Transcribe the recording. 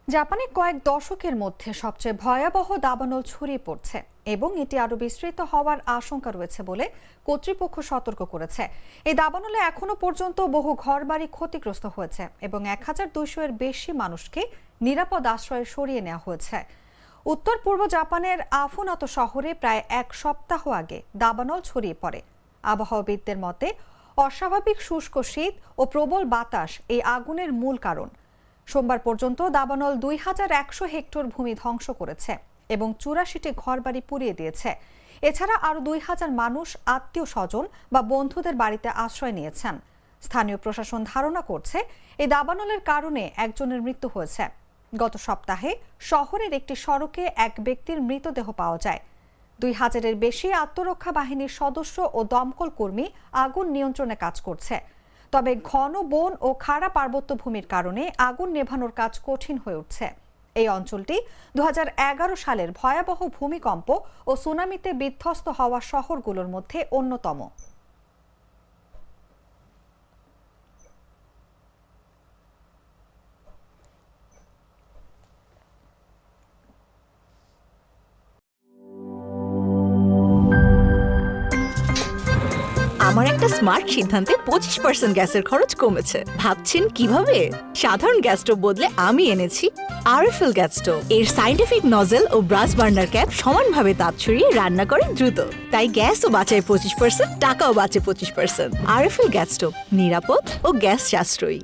জাপানে কয়েক দশকের মধ্যে সবচেয়ে ভয়াবহ দাবানল ছড়িয়ে পড়ছে এবং এটি আরো বিস্তৃত হওয়ার আশঙ্কা রয়েছে বলে কর্তৃপক্ষ সতর্ক করেছে। এই দাবানলে এখনো পর্যন্ত বহু ঘরবাড়ি ক্ষতিগ্রস্ত হয়েছে এবং 1200 এর বেশি মানুষকে নিরাপদ আশ্রয়ে সরিয়ে নেওয়া হয়েছে। উত্তর পূর্ব জাপানের আফুনাত শহরে প্রায় এক সপ্তাহ আগে দাবানল ছড়িয়ে পড়ে। আবহাওয়াবিদদের মতে অস্বাভাবিক শুষ্ক শীত ও প্রবল বাতাস এই আগুনের মূল কারণ। সোমবার পর্যন্ত দাবানল 2100 হেক্টর ভূমি ধ্বংস করেছে এবং 84টি ঘরবাড়ি পুড়িয়ে দিয়েছে। এছাড়া আরো 2000 মানুষ আত্মীয় স্বজন বা বন্ধুদের বাড়িতে আশ্রয় নিয়েছেন। স্থানীয় প্রশাসন ধারণা করছে এই দাবানলের কারণে একজনের মৃত্যু হয়েছে। গত সপ্তাহে শহরের একটি সড়কে এক ব্যক্তির মৃতদেহ পাওয়া যায়। 2000-এর বেশি আত্মরক্ষা বাহিনীর সদস্য ও দমকল কর্মী আগুন নিয়ন্ত্রণে কাজ করছে। তবে ঘন বন ও খাড়া পার্বত্য ভূমির কারণে আগুন নেভানোর কাজ কঠিন হয়ে উঠছে। এই অঞ্চলটি 2011 সালের ভয়াবহ ভূমিকম্প ও সুনামিতে বিধ্বস্ত হওয়া শহরগুলোর মধ্যে অন্যতম। আমার একটা স্মার্ট সিদ্ধান্তে 25% গ্যাসের খরচ কমেছে। ভাবছেন কিভাবে? সাধারণ গ্যাস স্টোভ বদলে আমি এনেছি আরএফএল গ্যাস স্টোভ। এর সাইন্টিফিক নজল ও ব্রাস বার্নার ক্যাপ সমানভাবে তাপ ছড়িয়ে রান্না করে দ্রুত। তাই গ্যাসও বাঁচায় 25%, টাকাও বাঁচে 25%। আরএফএল গ্যাস স্টোভ নিরাপদ ও গ্যাস সাশ্রয়ী।